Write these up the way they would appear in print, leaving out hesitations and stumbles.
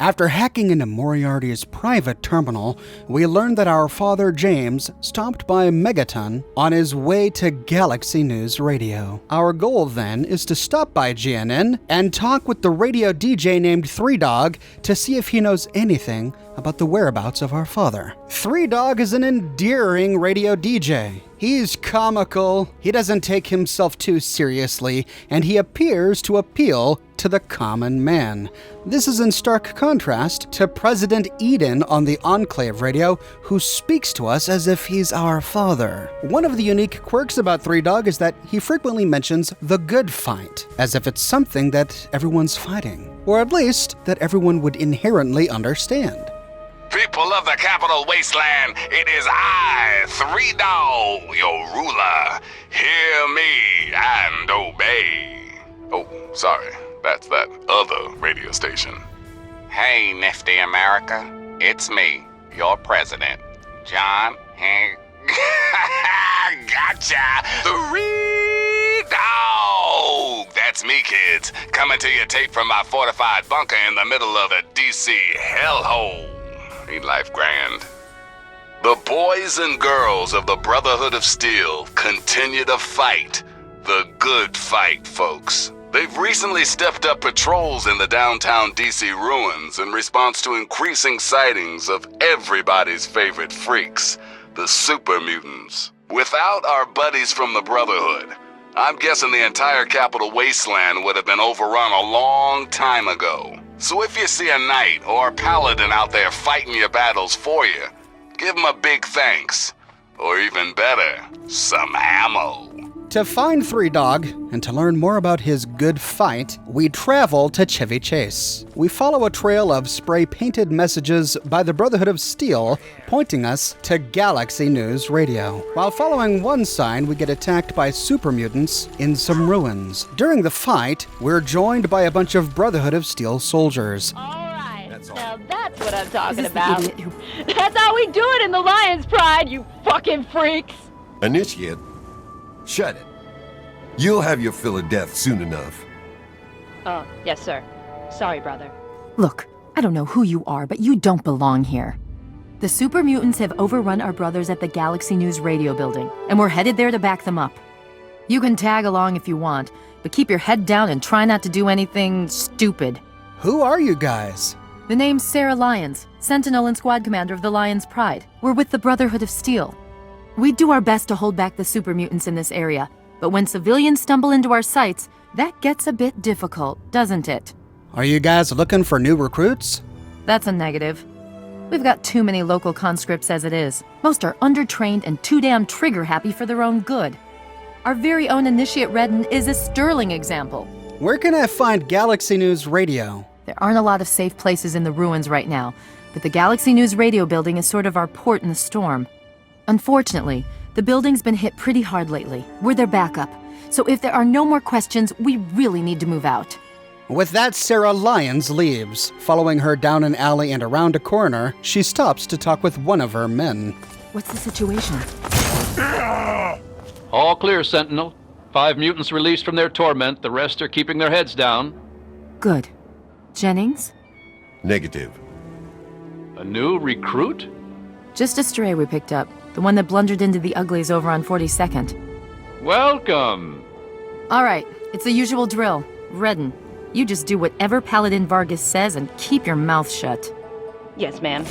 After hacking into Moriarty's private terminal, we learned that our father James stopped by Megaton on his way to Galaxy News Radio. Our goal then is to stop by GNN and talk with the radio DJ named Three Dog to see if he knows anything about the whereabouts of our father. Three Dog is an endearing radio DJ. He's comical, he doesn't take himself too seriously, and he appears to appeal to the common man. This is in stark contrast to President Eden on the Enclave radio, who speaks to us as if he's our father. One of the unique quirks about Three Dog is that he frequently mentions the good fight, as if it's something that everyone's fighting, or at least that everyone would inherently understand. People of the capital Wasteland, it is I, Three Dog, your ruler. Hear me and obey. Oh, sorry, that's that other radio station. Hey, nifty America, it's me, your president, John Gotcha! Three Dog! That's me, kids, coming to your tape from my fortified bunker in the middle of the DC hellhole. Ain't life grand? The boys and girls of the Brotherhood of Steel continue to fight. The good fight, folks. They've recently stepped up patrols in the downtown DC ruins in response to increasing sightings of everybody's favorite freaks, the super mutants. Without our buddies from the Brotherhood, I'm guessing the entire capital Wasteland would have been overrun a long time ago. So if you see a knight or a paladin out there fighting your battles for you, give them a big thanks. Or even better, some ammo. To find Three Dog, and to learn more about his good fight, we travel to Chevy Chase. We follow a trail of spray-painted messages by the Brotherhood of Steel, pointing us to Galaxy News Radio. While following one sign, we get attacked by super mutants in some ruins. During the fight, we're joined by a bunch of Brotherhood of Steel soldiers. All right, now that's what I'm talking about. That's how we do it in the Lion's Pride, you fucking freaks! Initiate. Shut it. You'll have your fill of death soon enough. Oh, yes, sir. Sorry, brother. Look, I don't know who you are, but you don't belong here. The super mutants have overrun our brothers at the Galaxy News radio building, and we're headed there to back them up. You can tag along if you want, but keep your head down and try not to do anything stupid. Who are you guys? The name's Sarah Lyons, Sentinel and Squad Commander of the Lion's Pride. We're with the Brotherhood of Steel. We do our best to hold back the super mutants in this area, but when civilians stumble into our sights, that gets a bit difficult, doesn't it? Are you guys looking for new recruits? That's a negative. We've got too many local conscripts as it is. Most are undertrained and too damn trigger-happy for their own good. Our very own Initiate Redden is a sterling example. Where can I find Galaxy News Radio? There aren't a lot of safe places in the ruins right now, but the Galaxy News radio building is sort of our port in the storm. Unfortunately, the building's been hit pretty hard lately. We're their backup, so if there are no more questions, we really need to move out. With that, Sarah Lyons leaves. Following her down an alley and around a corner, she stops to talk with one of her men. What's the situation? All clear, Sentinel. 5 mutants released from their torment. The rest are keeping their heads down. Good. Jennings? Negative. A new recruit? Just a stray we picked up. The one that blundered into the uglies over on 42nd. Welcome. All right, it's the usual drill. Redden, you just do whatever Paladin Vargas says and keep your mouth shut. Yes, ma'am.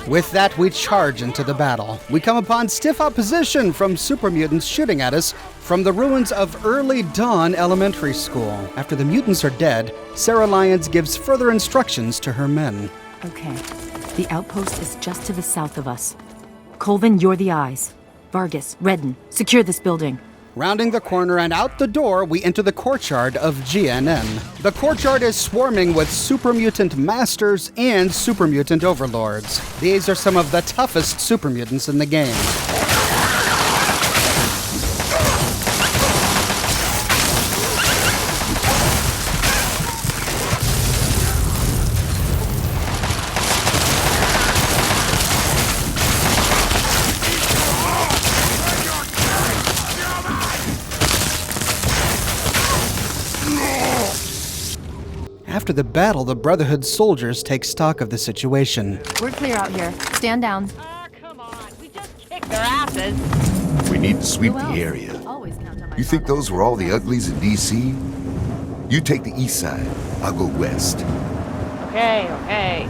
With that, we charge into the battle. We come upon stiff opposition from super mutants shooting at us from the ruins of Early Dawn Elementary School. After the mutants are dead, Sarah Lyons gives further instructions to her men. Okay, the outpost is just to the south of us. Colvin, you're the eyes. Vargas, Redden, secure this building. Rounding the corner and out the door, we enter the courtyard of GNN. The courtyard is swarming with super mutant masters and super mutant overlords. These are some of the toughest super mutants in the game. after the battle, the Brotherhood soldiers take stock of the situation. We're clear out here. Stand down. Ah, come on. We just kicked their asses. We need to sweep Who the else? area. Always count on my You think father. those were all the uglies in D.C.? You take the east side. I'll go west. Okay.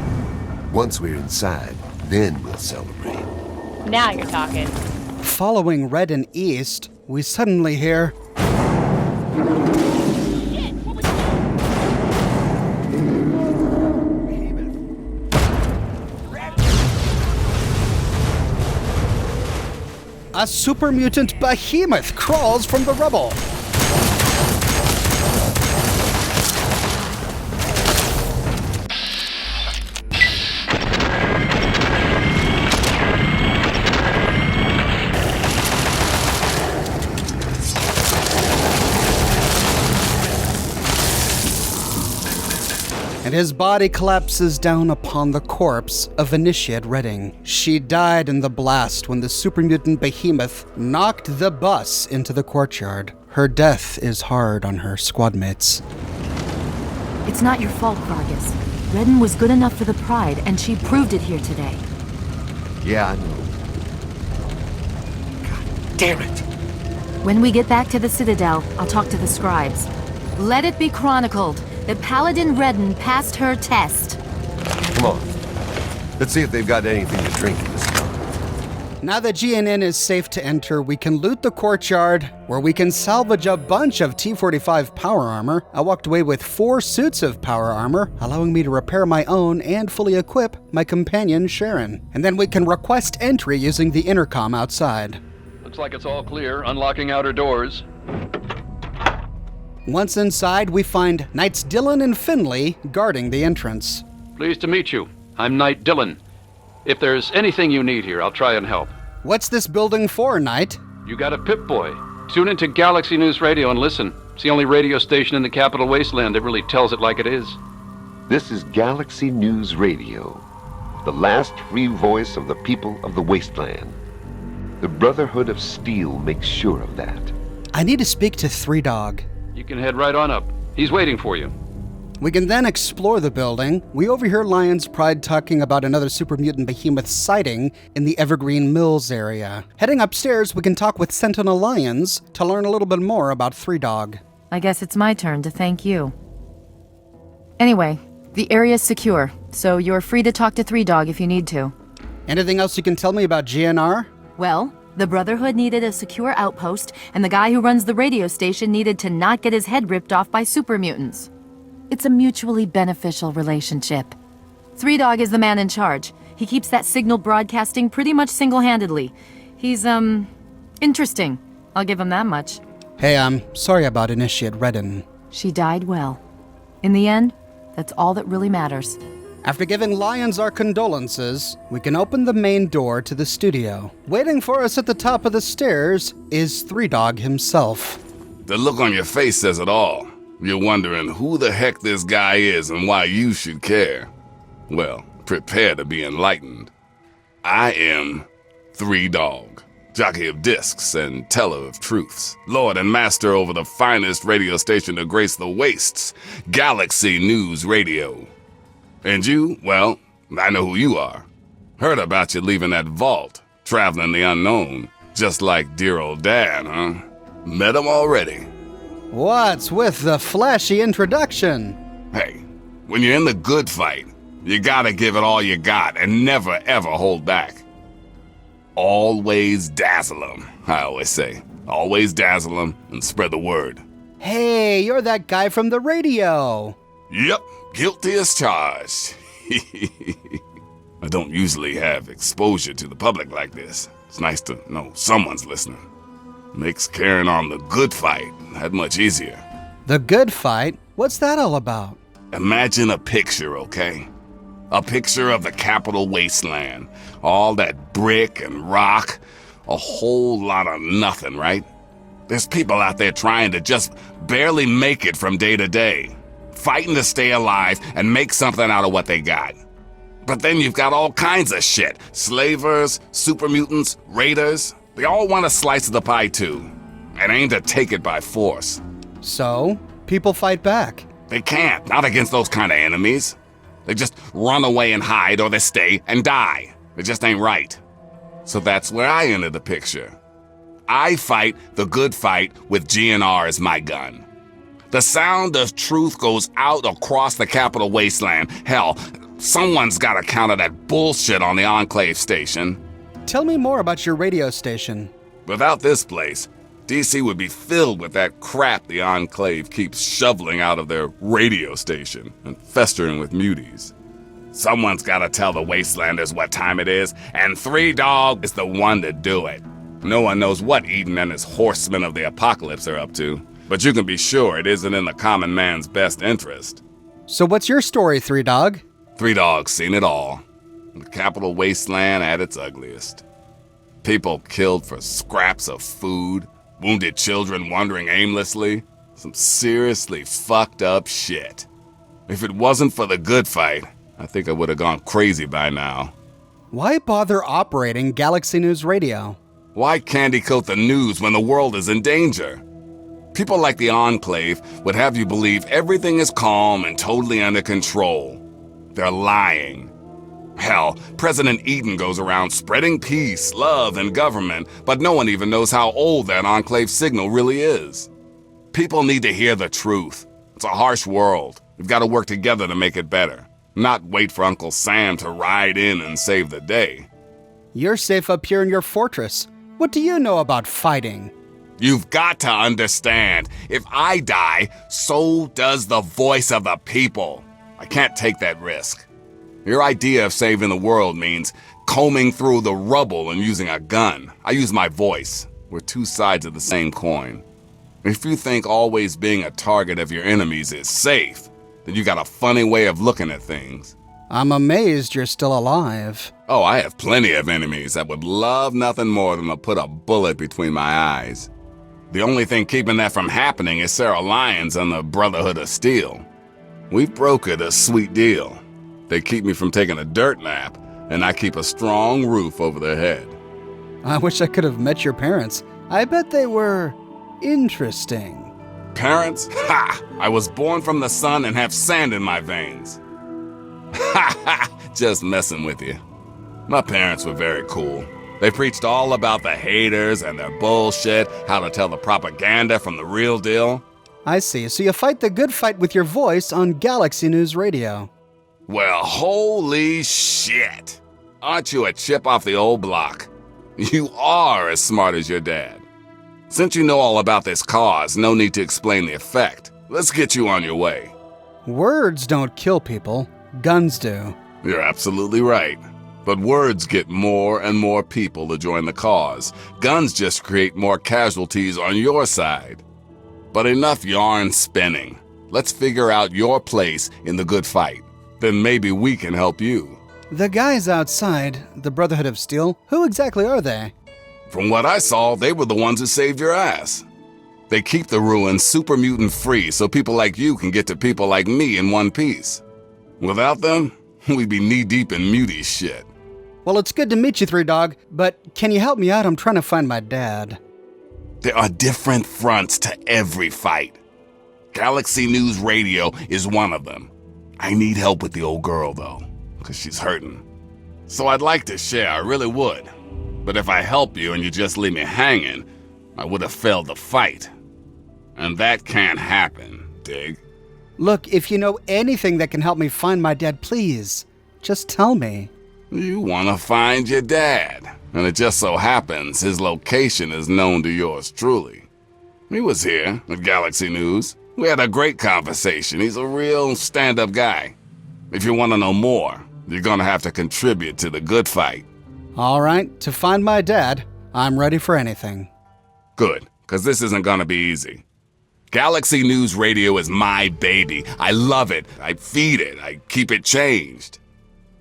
Once we're inside, then we'll celebrate. Now you're talking. Following Red and East, we suddenly hear a super mutant behemoth crawls from the rubble. And his body collapses down upon the corpse of Initiate Redding. She died in the blast when the super mutant behemoth knocked the bus into the courtyard. Her death is hard on her squadmates. It's not your fault, Vargas. Redden was good enough for the Pride, and she proved it here today. Yeah, I know. God damn it! When we get back to the Citadel, I'll talk to the scribes. Let it be chronicled that Paladin Redden passed her test. Come on. Let's see if they've got anything to drink in this town. Now that GNN is safe to enter, we can loot the courtyard, where we can salvage a bunch of T-45 power armor. I walked away with 4 suits of power armor, allowing me to repair my own and fully equip my companion Sharon. And then we can request entry using the intercom outside. Looks like it's all clear. Unlocking outer doors. Once inside, we find Knights Dillon and Finley guarding the entrance. Pleased to meet you. I'm Knight Dillon. If there's anything you need here, I'll try and help. What's this building for, Knight? You got a Pip-Boy. Tune into Galaxy News Radio and listen. It's the only radio station in the capital Wasteland that really tells it like it is. This is Galaxy News Radio, the last free voice of the people of the Wasteland. The Brotherhood of Steel makes sure of that. I need to speak to Three Dog. You can head right on up. He's waiting for you. We can then explore the building. We overhear Lion's Pride talking about another super mutant behemoth sighting in the Evergreen Mills area. Heading upstairs, we can talk with Sentinel Lions to learn a little bit more about Three Dog. I guess it's my turn to thank you. Anyway, the area's secure, so you're free to talk to Three Dog if you need to. Anything else you can tell me about GNR? Well, the Brotherhood needed a secure outpost, and the guy who runs the radio station needed to not get his head ripped off by super mutants. It's a mutually beneficial relationship. Three Dog is the man in charge. He keeps that signal broadcasting pretty much single-handedly. He's, interesting. I'll give him that much. Hey, I'm sorry about Initiate Redden. She died well. In the end, that's all that really matters. After giving Lions our condolences, we can open the main door to the studio. Waiting for us at the top of the stairs is Three Dog himself. The look on your face says it all. You're wondering who the heck this guy is and why you should care. Well, prepare to be enlightened. I am Three Dog, jockey of discs and teller of truths, lord and master over the finest radio station to grace the wastes, Galaxy News Radio. And you, well, I know who you are. Heard about you leaving that vault, traveling the unknown, just like dear old Dad, huh? Met him already. What's with the flashy introduction? Hey, when you're in the good fight, you gotta give it all you got and never ever hold back. Always dazzle 'em, I always say. Always dazzle 'em and spread the word. Hey, you're that guy from the radio. Yep, guilty as charged. I don't usually have exposure to the public like this. It's nice to know someone's listening. Makes carrying on the good fight that much easier. The good fight? What's that all about? Imagine a picture, okay? A picture of the capital Wasteland. All that brick and rock. A whole lot of nothing, right? There's people out there trying to just barely make it from day to day. Fighting to stay alive and make something out of what they got. But then you've got all kinds of shit. Slavers, super mutants, raiders. They all want a slice of the pie too. And aim to take it by force. So, people fight back. They can't, not against those kind of enemies. They just run away and hide, or they stay and die. It just ain't right. So that's where I enter the picture. I fight the good fight with GNR as my gun. The sound of truth goes out across the capital wasteland. Hell, someone's gotta counter that bullshit on the Enclave station. Tell me more about your radio station. Without this place, DC would be filled with that crap the Enclave keeps shoveling out of their radio station and festering with muties. Someone's gotta tell the Wastelanders what time it is, and 3 Dog is the one to do it. No one knows what Eden and his horsemen of the apocalypse are up to, but you can be sure it isn't in the common man's best interest. So what's your story, 3 Dog? 3 Dog's seen it all. The capital wasteland at its ugliest. People killed for scraps of food, wounded children wandering aimlessly. Some seriously fucked up shit. If it wasn't for the good fight, I think I would have gone crazy by now. Why bother operating Galaxy News Radio? Why candy coat the news when the world is in danger? People like the Enclave would have you believe everything is calm and totally under control. They're lying. Hell, President Eden goes around spreading peace, love, and government, but no one even knows how old that Enclave signal really is. People need to hear the truth. It's a harsh world. We've got to work together to make it better, not wait for Uncle Sam to ride in and save the day. You're safe up here in your fortress. What do you know about fighting? You've got to understand, if I die, so does the voice of the people. I can't take that risk. Your idea of saving the world means combing through the rubble and using a gun. I use my voice. We're 2 sides of the same coin. If you think always being a target of your enemies is safe, then you got a funny way of looking at things. I'm amazed you're still alive. Oh, I have plenty of enemies that would love nothing more than to put a bullet between my eyes. The only thing keeping that from happening is Sarah Lyons and the Brotherhood of Steel. We've brokered a sweet deal. They keep me from taking a dirt nap, and I keep a strong roof over their head. I wish I could have met your parents. I bet they were interesting. Parents? Ha! I was born from the sun and have sand in my veins. Ha ha! Just messing with you. My parents were very cool. They preached all about the haters and their bullshit, how to tell the propaganda from the real deal. I see. So you fight the good fight with your voice on Galaxy News Radio. Well, holy shit. Aren't you a chip off the old block? You are as smart as your dad. Since you know all about this cause, no need to explain the effect. Let's get you on your way. Words don't kill people. Guns do. You're absolutely right. But words get more and more people to join the cause. Guns just create more casualties on your side. But enough yarn spinning. Let's figure out your place in the good fight. Then maybe we can help you. The guys outside, the Brotherhood of Steel, who exactly are they? From what I saw, they were the ones who saved your ass. They keep the ruins super mutant free so people like you can get to people like me in one piece. Without them, we'd be knee-deep in mutie shit. Well, it's good to meet you, 3 Dog, but can you help me out? I'm trying to find my dad. There are different fronts to every fight. Galaxy News Radio is one of them. I need help with the old girl, though, because she's hurting. So I'd like to share, I really would. But if I help you and you just leave me hanging, I would have failed the fight. And that can't happen, dig? Look, if you know anything that can help me find my dad, please, just tell me. You want to find your dad, and it just so happens his location is known to yours truly. He was here at Galaxy News. We had a great conversation. He's a real stand-up guy. If you want to know more, you're going to have to contribute to the good fight. All right, to find my dad, I'm ready for anything. Good, because this isn't going to be easy. Galaxy News Radio is my baby. I love it. I feed it. I keep it changed.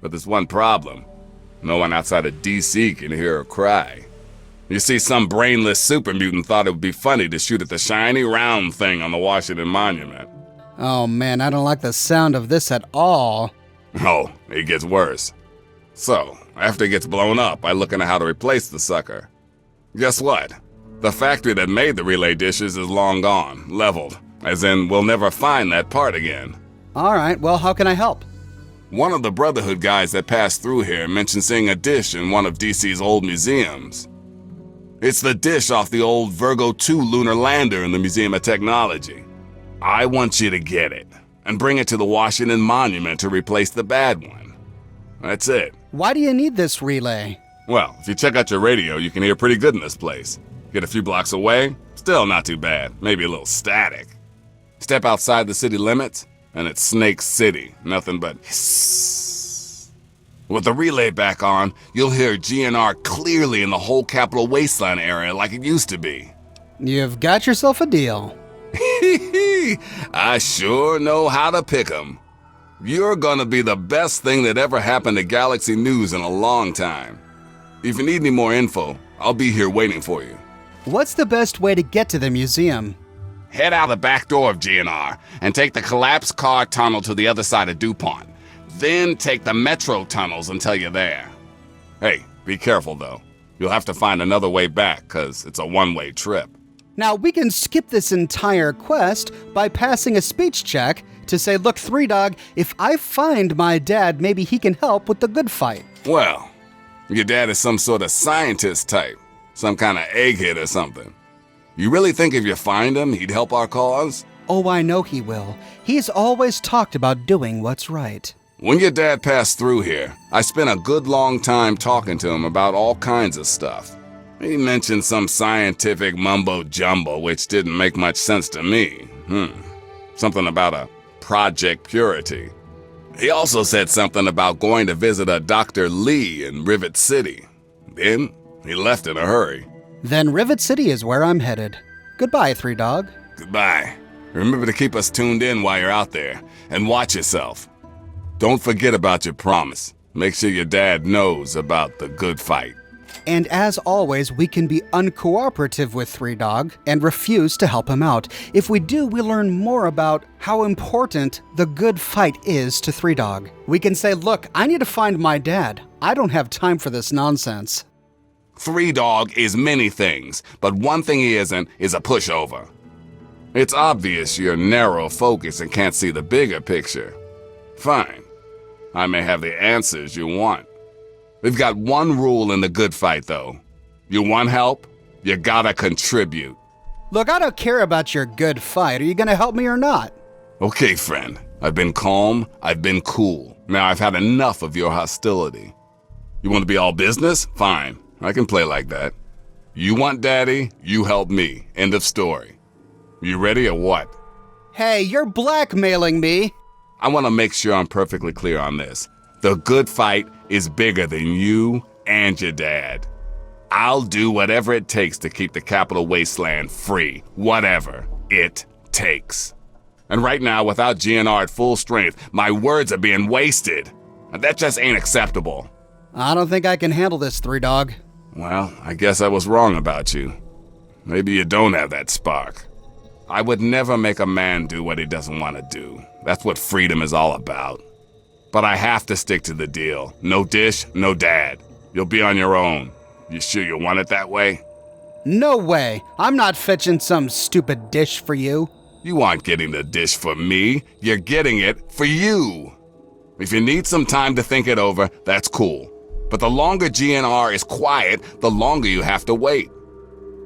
But there's one problem. No one outside of DC can hear her cry. You see, some brainless super mutant thought it would be funny to shoot at the shiny round thing on the Washington Monument. Oh man, I don't like the sound of this at all. Oh, it gets worse. So, after it gets blown up, I look into how to replace the sucker. Guess what? The factory that made the relay dishes is long gone, leveled, As in, we'll never find that part again. All right, well, how can I help? One of the Brotherhood guys that passed through here mentioned seeing a dish in one of DC's old museums. It's the dish off the old Virgo-Lunar Lander in the Museum of Technology. I want you to get it and bring it to the Washington Monument to replace the bad one. That's it. Why do you need this relay? Well, if you check out your radio, you can hear pretty good in this place. Get a few blocks away, still not too bad, maybe a little static. Step outside the city limits, and it's Snake City, nothing but hiss. With the relay back on, you'll hear GNR clearly in the whole Capital Wasteland area like it used to be. You've got yourself a deal. I sure know how to pick 'em. You're gonna be the best thing that ever happened to Galaxy News in a long time. If you need any more info, I'll be here waiting for you. What's the best way to get to the museum? Head out the back door of GNR and take the collapsed car tunnel to the other side of DuPont. Then take the metro tunnels until you're there. Hey, be careful though. You'll have to find another way back, 'cause it's a one-way trip. Now, we can skip this entire quest by passing a speech check to say, look, Three Dog, if I find my dad, maybe he can help with the good fight. Well, your dad is some sort of scientist type, some kind of egghead or something. You really think if you find him, he'd help our cause? Oh, I know he will. He's always talked about doing what's right. When your dad passed through here, I spent a good long time talking to him about all kinds of stuff. He mentioned some scientific mumbo-jumbo which didn't make much sense to me. Something about a Project Purity. He also said something about going to visit a Dr. Lee in Rivet City. Then he left in a hurry. Then Rivet City is where I'm headed. Goodbye, Three Dog. Goodbye. Remember to keep us tuned in while you're out there, and watch yourself. Don't forget about your promise. Make sure your dad knows about the good fight. And as always, we can be uncooperative with Three Dog and refuse to help him out. If we do, we learn more about how important the good fight is to Three Dog. We can say, look, I need to find my dad. I don't have time for this nonsense. Three Dog is many things, but one thing he isn't is a pushover. It's obvious you're narrow focused and can't see the bigger picture. Fine. I may have the answers you want. We've got one rule in the good fight, though. You want help? You gotta contribute. Look, I don't care about your good fight. Are you gonna help me or not? Okay, friend. I've been calm. I've been cool. Now I've had enough of your hostility. You want to be all business? Fine. I can play like that. You want Daddy, you help me. End of story. You ready or what? Hey, you're blackmailing me. I want to make sure I'm perfectly clear on this. The good fight is bigger than you and your dad. I'll do whatever it takes to keep the Capital Wasteland free. Whatever it takes. And right now, without GNR at full strength, my words are being wasted. And that just ain't acceptable. I don't think I can handle this, Three Dog. Well, I guess I was wrong about you. Maybe you don't have that spark. I would never make a man do what he doesn't want to do. That's what freedom is all about. But I have to stick to the deal. No dish, no dad. You'll be on your own. You sure you want it that way? No way. I'm not fetching some stupid dish for you. You aren't getting the dish for me. You're getting it for you. If you need some time to think it over, that's cool. But the longer GNR is quiet, the longer you have to wait.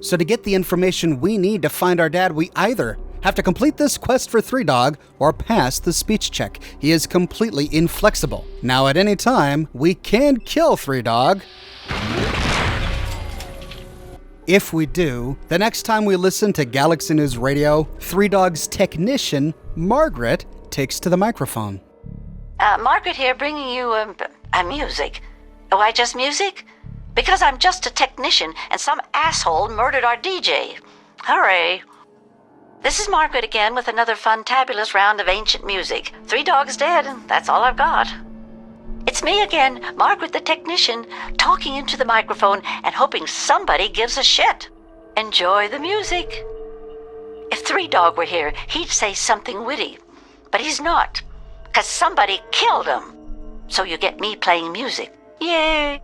So to get the information we need to find our dad, we either have to complete this quest for Three Dog or pass the speech check. He is completely inflexible. Now at any time, we can kill Three Dog. If we do, the next time we listen to Galaxy News Radio, Three Dog's technician, Margaret, takes to the microphone. Margaret here, bringing you music. Why just music? Because I'm just a technician and some asshole murdered our DJ. Hooray. This is Margaret again with another fun-tabulous round of ancient music. Three Dogs dead, and that's all I've got. It's me again, Margaret the technician, talking into the microphone and hoping somebody gives a shit. Enjoy the music. If Three Dog were here, he'd say something witty. But he's not, 'cause somebody killed him. So you get me playing music. Yay!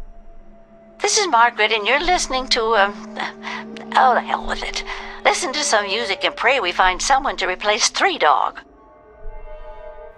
This is Margaret, and you're listening to, oh, the hell with it. Listen to some music and pray we find someone to replace Three Dog.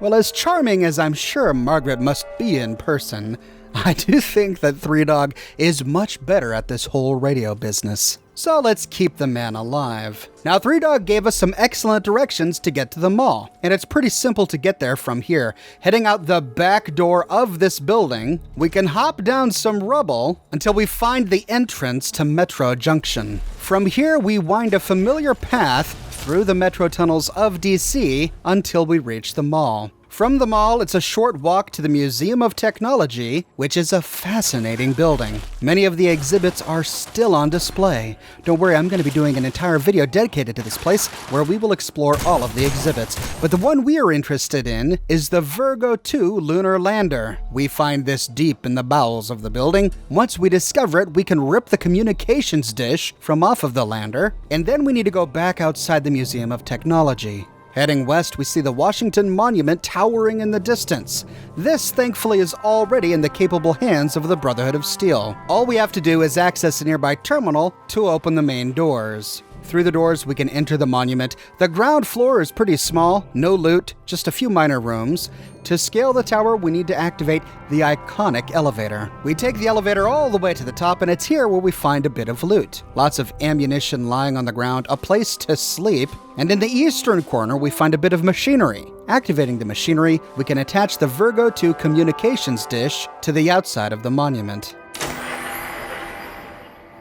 Well, as charming as I'm sure Margaret must be in person, I do think that Three Dog is much better at this whole radio business. So let's keep the man alive. Now, Three Dog gave us some excellent directions to get to the mall, and it's pretty simple to get there from here. Heading out the back door of this building, we can hop down some rubble until we find the entrance to Metro Junction. From here, we wind a familiar path through the metro tunnels of DC until we reach the mall. From the mall, it's a short walk to the Museum of Technology, which is a fascinating building. Many of the exhibits are still on display. Don't worry, I'm going to be doing an entire video dedicated to this place where we will explore all of the exhibits. But the one we are interested in is the Virgo-Lunar Lander. We find this deep in the bowels of the building. Once we discover it, we can rip the communications dish from off of the lander, and then we need to go back outside the Museum of Technology. Heading west, we see the Washington Monument towering in the distance. This, thankfully, is already in the capable hands of the Brotherhood of Steel. All we have to do is access a nearby terminal to open the main doors. Through the doors, we can enter the monument. The ground floor is pretty small, no loot, just a few minor rooms. To scale the tower, we need to activate the iconic elevator. We take the elevator all the way to the top, and it's here where we find a bit of loot. Lots of ammunition lying on the ground, a place to sleep, and in the eastern corner, we find a bit of machinery. Activating the machinery, we can attach the Virgo 2 communications dish to the outside of the monument.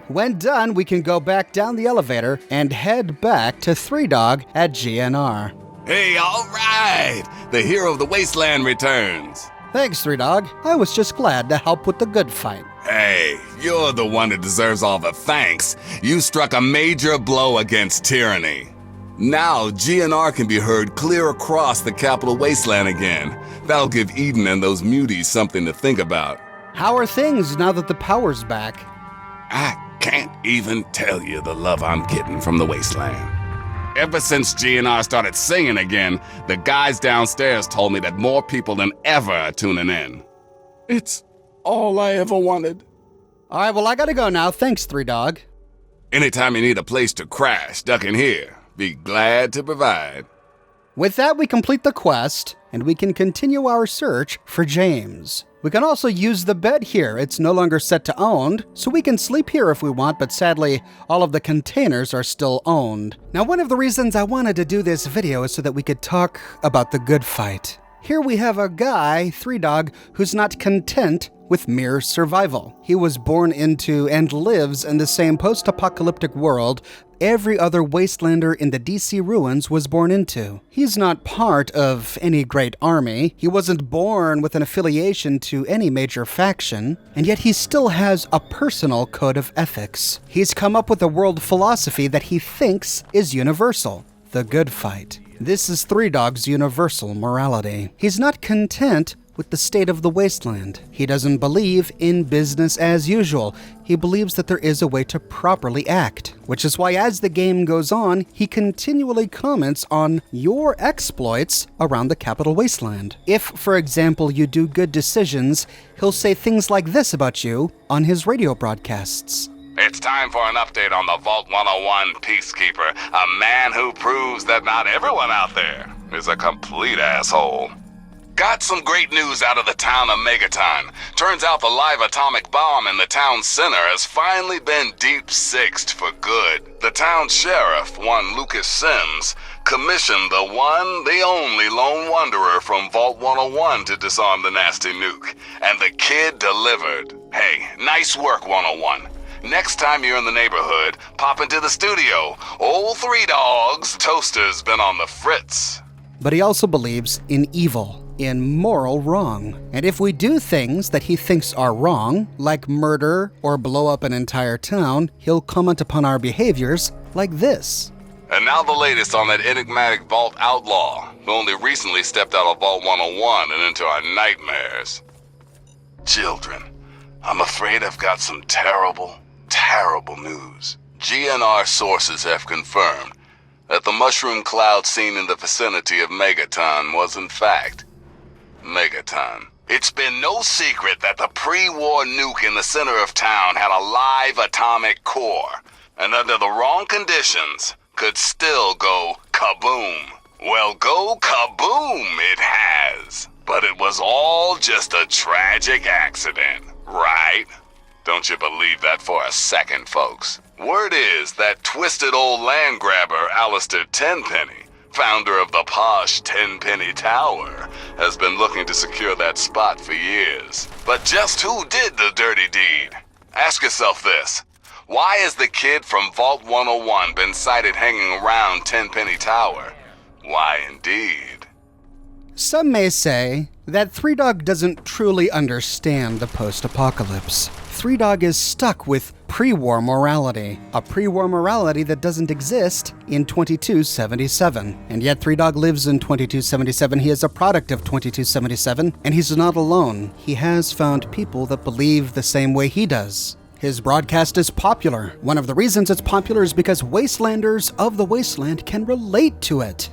When done, we can go back down the elevator and head back to Three Dog at GNR. Hey, all right! The hero of the Wasteland returns. Thanks, Three Dog. I was just glad to help with the good fight. Hey, you're the one that deserves all the thanks. You struck a major blow against tyranny. Now, GNR can be heard clear across the capital Wasteland again. That'll give Eden and those muties something to think about. How are things now that the power's back? I can't even tell you the love I'm getting from the Wasteland. Ever since GNR started singing again, the guys downstairs told me that more people than ever are tuning in. It's all I ever wanted. All right, well, I gotta go now. Thanks, Three Dog. Anytime you need a place to crash, duck in here. Be glad to provide. With that, we complete the quest, and we can continue our search for James. We can also use the bed here. It's no longer set to owned, so we can sleep here if we want, but sadly, all of the containers are still owned. Now, one of the reasons I wanted to do this video is so that we could talk about the good fight. Here we have a guy, Three Dog, who's not content with mere survival. He was born into and lives in the same post-apocalyptic world every other Wastelander in the DC ruins was born into. He's not part of any great army. He wasn't born with an affiliation to any major faction, and yet he still has a personal code of ethics. He's come up with a world philosophy that he thinks is universal: the good fight. This is Three Dog's universal morality. He's not content with the state of the wasteland. He doesn't believe in business as usual. He believes that there is a way to properly act, which is why as the game goes on, he continually comments on your exploits around the capital wasteland. If, for example, you do good decisions, he'll say things like this about you on his radio broadcasts. It's time for an update on the Vault 101 Peacekeeper, a man who proves that not everyone out there is a complete asshole. Got some great news out of the town of Megaton. Turns out the live atomic bomb in the town center has finally been deep-sixed for good. The town sheriff, one Lucas Sims, commissioned the one, the only lone wanderer from Vault 101 to disarm the nasty nuke. And the kid delivered. Hey, nice work, 101. Next time you're in the neighborhood, pop into the studio. Old Three Dogs Toaster's been on the fritz. But he also believes in evil, in moral wrong. And if we do things that he thinks are wrong, like murder or blow up an entire town, he'll comment upon our behaviors like this. And now the latest on that enigmatic Vault outlaw, who only recently stepped out of Vault 101 and into our nightmares. Children, I'm afraid I've got some terrible, terrible news. GNR sources have confirmed that the mushroom cloud seen in the vicinity of Megaton was in fact Megaton. It's been no secret that the pre-war nuke in the center of town had a live atomic core, and under the wrong conditions, could still go kaboom. Well, go kaboom it has. But it was all just a tragic accident, right? Don't you believe that for a second, folks? Word is that twisted old land grabber Alistair Tenpenny, founder of the posh Tenpenny Tower, has been looking to secure that spot for years. But just who did the dirty deed? Ask yourself this. Why has the kid from Vault 101 been sighted hanging around Tenpenny Tower? Why indeed? Some may say that Three Dog doesn't truly understand the post-apocalypse. Three Dog is stuck with pre-war morality, a pre-war morality that doesn't exist in 2277. And yet Three Dog lives in 2277. He is a product of 2277, and he's not alone. He has found people that believe the same way he does. His broadcast is popular. One of the reasons it's popular is because Wastelanders of the Wasteland can relate to it.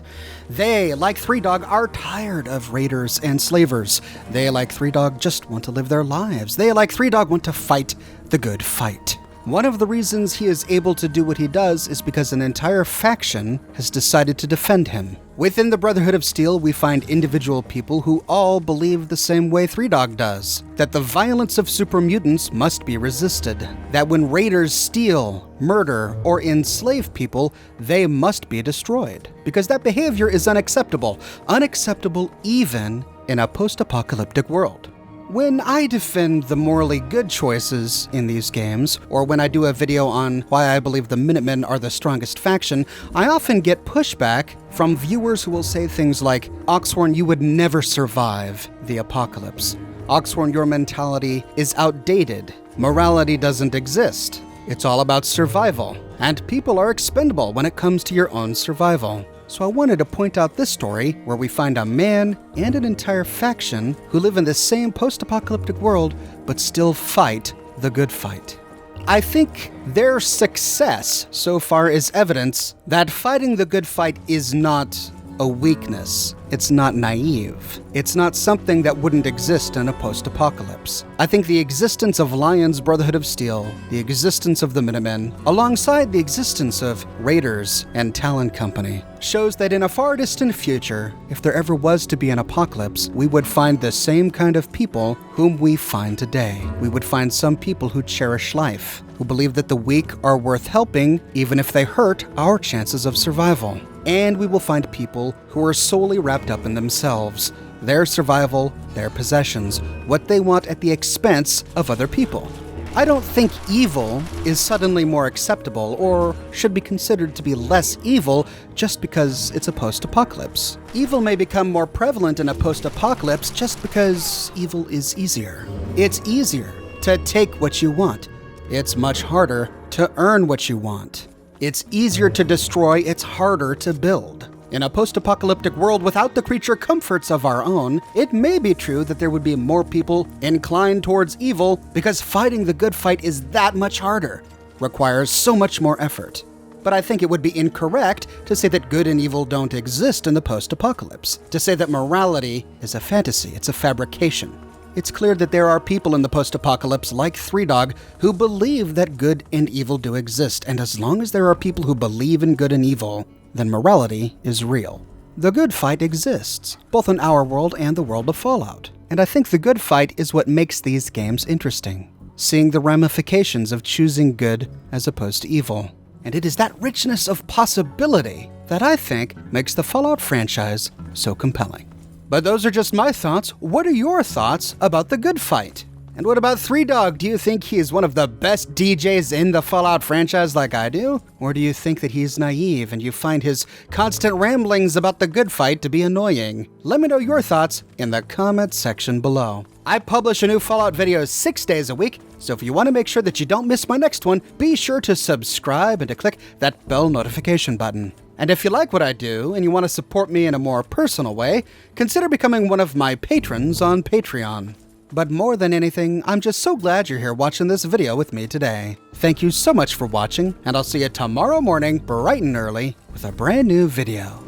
They, like Three Dog, are tired of raiders and slavers. They, like Three Dog, just want to live their lives. They, like Three Dog, want to fight the good fight. One of the reasons he is able to do what he does is because an entire faction has decided to defend him. Within the Brotherhood of Steel, we find individual people who all believe the same way Three Dog does. That the violence of super mutants must be resisted. That when raiders steal, murder, or enslave people, they must be destroyed. Because that behavior is unacceptable. Unacceptable even in a post-apocalyptic world. When I defend the morally good choices in these games, or when I do a video on why I believe the Minutemen are the strongest faction, I often get pushback from viewers who will say things like, "Oxhorn, you would never survive the apocalypse. Oxhorn, your mentality is outdated. Morality doesn't exist. It's all about survival, and people are expendable when it comes to your own survival." So I wanted to point out this story where we find a man and an entire faction who live in the same post-apocalyptic world but still fight the good fight. I think their success so far is evidence that fighting the good fight is not a weakness. It's not naive. It's not something that wouldn't exist in a post-apocalypse. I think the existence of Lion's Brotherhood of Steel, the existence of the Minutemen, alongside the existence of Raiders and Talon Company, shows that in a far distant future, if there ever was to be an apocalypse, we would find the same kind of people whom we find today. We would find some people who cherish life, who believe that the weak are worth helping even if they hurt our chances of survival. And we will find people who are solely wrapped up in themselves, their survival, their possessions, what they want at the expense of other people. I don't think evil is suddenly more acceptable or should be considered to be less evil just because it's a post-apocalypse. Evil may become more prevalent in a post-apocalypse just because evil is easier. It's easier to take what you want. It's much harder to earn what you want. It's easier to destroy, it's harder to build. In a post-apocalyptic world without the creature comforts of our own, it may be true that there would be more people inclined towards evil because fighting the good fight is that much harder, requires so much more effort. But I think it would be incorrect to say that good and evil don't exist in the post-apocalypse, to say that morality is a fantasy, it's a fabrication. It's clear that there are people in the post-apocalypse like Three Dog who believe that good and evil do exist, and as long as there are people who believe in good and evil, then morality is real. The good fight exists, both in our world and the world of Fallout. And I think the good fight is what makes these games interesting, seeing the ramifications of choosing good as opposed to evil. And it is that richness of possibility that I think makes the Fallout franchise so compelling. But those are just my thoughts. What are your thoughts about the good fight? And what about Three Dog? Do you think he is one of the best DJs in the Fallout franchise like I do? Or do you think that he's naive and you find his constant ramblings about the good fight to be annoying? Let me know your thoughts in the comment section below. I publish a new Fallout video 6 days a week, so if you want to make sure that you don't miss my next one, be sure to subscribe and to click that bell notification button. And if you like what I do and you want to support me in a more personal way, consider becoming one of my patrons on Patreon. But more than anything, I'm just so glad you're here watching this video with me today. Thank you so much for watching, and I'll see you tomorrow morning, bright and early, with a brand new video.